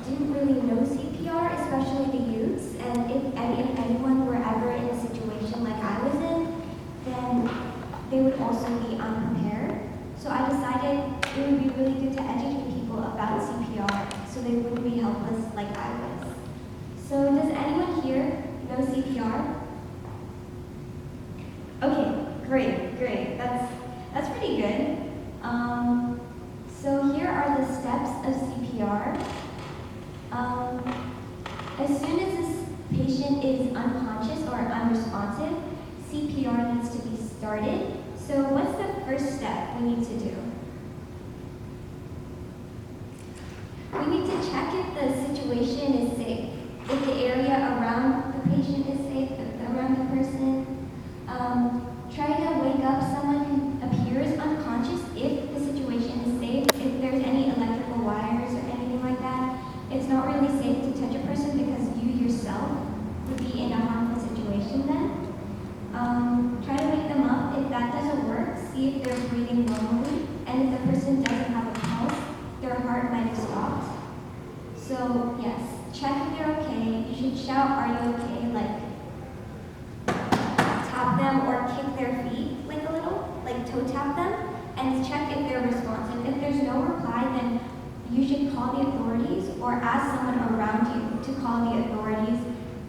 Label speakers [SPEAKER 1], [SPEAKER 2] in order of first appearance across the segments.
[SPEAKER 1] didn't really know CPR, especially the youths, and if anyone were ever in a situation like I was in, then they would also be unprepared. So I decided it would be really good to educate people about CPR so they wouldn't be helpless like I was. So does anyone here know CPR? Okay, great. That's pretty good. So here are the steps of CPR. As soon as this patient is unconscious or unresponsive, CPR needs to be started. So what's the first step we need to do? We need to check if the situation is safe, if the area around the patient is safe, around the person. Try to wake up someone who appears unconscious if the situation is safe, if there's any electrical wires or anything like that. It's not really safe to touch a person because you yourself would be in a harmful situation then. Try to wake them up. If that doesn't work, see if they're breathing normally, and if the person doesn't have a pulse, their heart might have stopped. So yes, check if they're okay. You should shout, "Are you okay?" Like tap them or kick their feet like a little, like toe tap them, and check if they're responsive. If there's no reply, then you should call the authorities or ask someone around you to call the authorities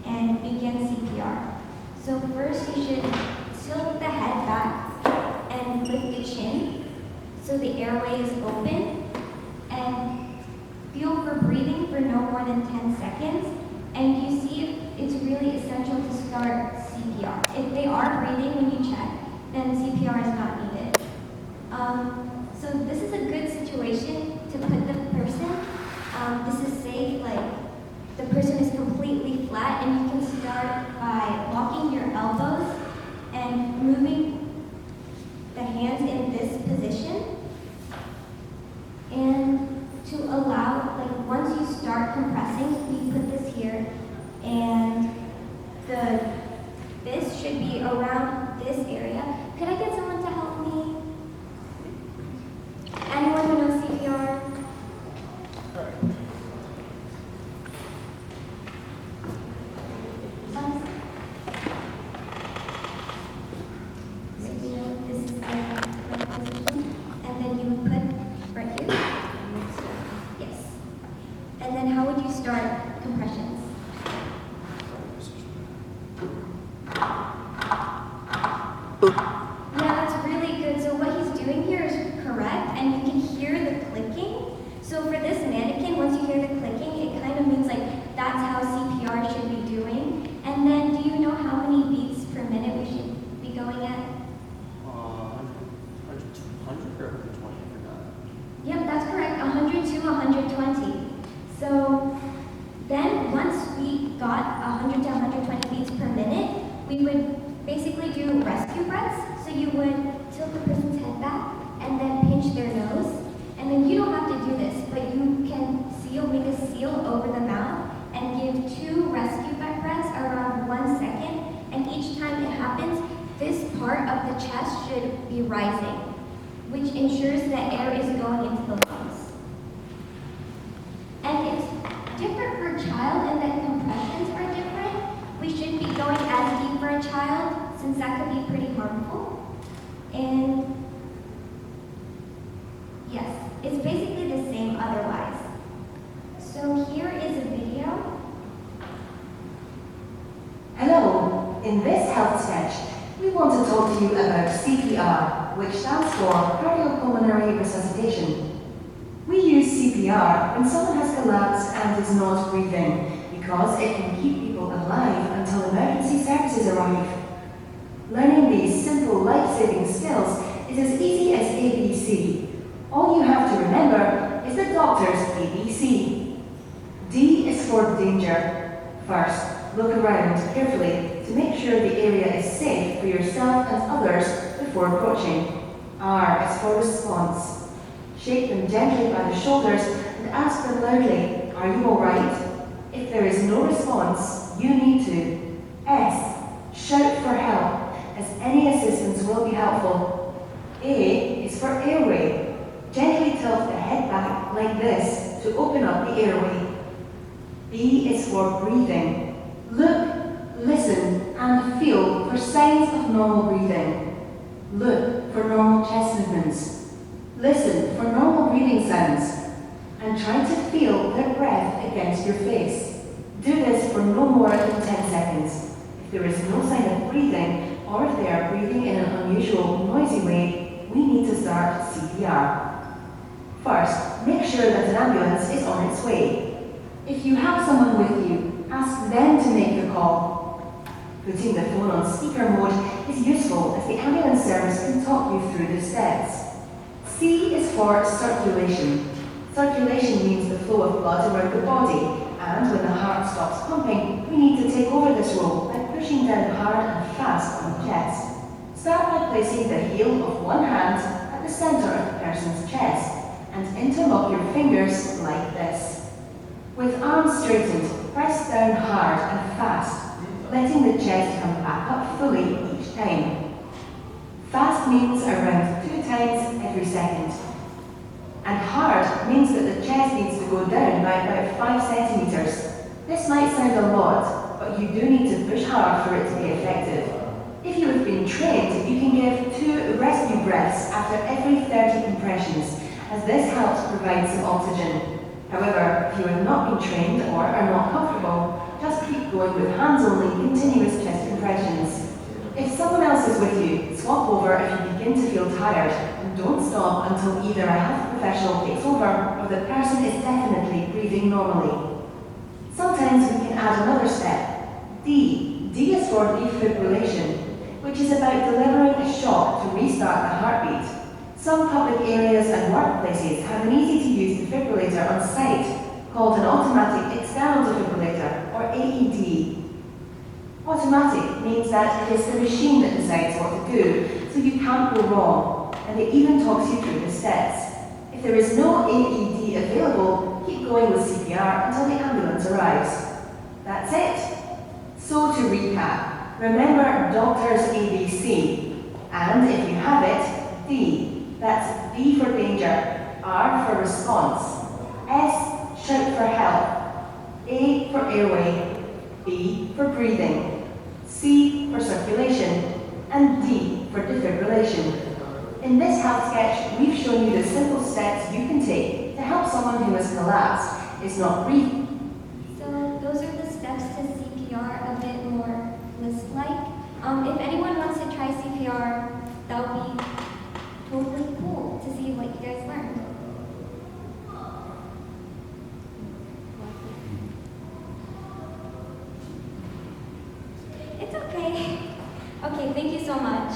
[SPEAKER 1] and begin CPR. So first you should tilt the head back and lift the chin so the airway is open, and feel for breathing for no more than 10 seconds, and you see if it's really essential to start CPR. If they are breathing when you check, then CPR is not needed. So this is a good situation to put the person. This is safe, like the person is completely flat, and you can start by locking your elbows and moving the hands in this position. And to allow, like once you start compressing, we put this here, and this should be around this area. Could I get someone to help me? Anyone who knows CPR? This is the right position, and then you would put right here. Yes. And then how would you start compressions? Yeah, that's really good. So what he's doing here is correct, and you can hear the clicking. So for this mannequin, once you hear the clicking, it kind of means like that's how CPR should be doing. And then do you know how many beats per minute we should be going at?
[SPEAKER 2] 100 or 120, I forgot.
[SPEAKER 1] Yep, that's correct, 100 to 120. So then once we got 100 to 120 beats per minute, we would basically do rescue breaths. So you would tilt the person's head back and then pinch their nose. And then you don't have to do this, but you can make a seal over the mouth and give 2 rescue breaths around 1 second. And each time it happens, this part of the chest should be rising, which ensures that air is going into the lungs. And it's different for a child in that compressions are different. We shouldn't be going as deep for a child, since that could be pretty harmful. And yes, it's basically the same otherwise. So here is a video.
[SPEAKER 3] Hello, in this health sketch, we want to talk to you about CPR, which stands for cardiopulmonary resuscitation. We use CPR when someone has collapsed and is not breathing, because it can keep people alive until emergency services arrive. Learning these simple life-saving skills is as easy as ABC. All you have to remember is the doctor's ABC. D is for danger. First, look around carefully to make sure the area is safe for yourself and others before approaching. R is for response. Shake them gently by the shoulders and ask them loudly, "Are you all right?" If there is no response, you need to. S, shout for help, as any assistance will be helpful. A is for airway. Gently tilt the head back like this to open up the airway. B is for breathing. Look, listen, and feel for signs of normal breathing. Look for normal chest movements. Listen for normal breathing sounds. And try to feel their breath against your face. Do this for no more than 10 seconds. If there is no sign of breathing, or if they are breathing in an unusual, noisy way, we need to start CPR. First, make sure that an ambulance is on its way. If you have someone with you, ask them to make the call. Putting the phone on speaker mode is useful as the ambulance service can talk you through the steps. C is for circulation. Circulation means the flow of blood around the body, and when the heart stops pumping, we need to take over this role by pushing down hard and fast on the chest. Start by placing the heel of one hand at the center of the person's chest, and interlock your fingers like this. With arms straightened, press down hard and fast, letting the chest come back up fully each time. Fast means around 2 times every second. And hard means that the chest needs to go down by about 5 centimeters. This might sound a lot, but you do need to push hard for it to be effective. If you have been trained, you can give 2 rescue breaths after every 30 compressions, as this helps provide some oxygen. However, if you have not been trained or are not comfortable, just keep going with hands-only continuous chest compressions. If someone else is with you, swap over if you begin to feel tired, and don't stop until either a health professional takes over or the person is definitely breathing normally. Sometimes we can add another step. D. D is for defibrillation, which is about delivering a shock to restart the heartbeat. Some public areas and workplaces have an easy-to-use defibrillator on site called an automatic external defibrillator, or AED. Automatic means that it is the machine that decides what to do, so you can't go wrong, and it even talks you through the steps. If there is no AED available, keep going with CPR until the ambulance arrives. That's it. So to recap, remember doctor's ABC, and if you have it, D. That's B for danger, R for response, S, shout for help, A for airway, B for breathing, C for circulation, and D for defibrillation. In this health sketch, we've shown you the simple steps you can take to help someone who has collapsed, is not breathing.
[SPEAKER 1] So those are the steps to CPR, a bit more list-like. If anyone wants to try CPR, that would be totally cool to see what you guys learned. It's okay. Okay, thank you so much.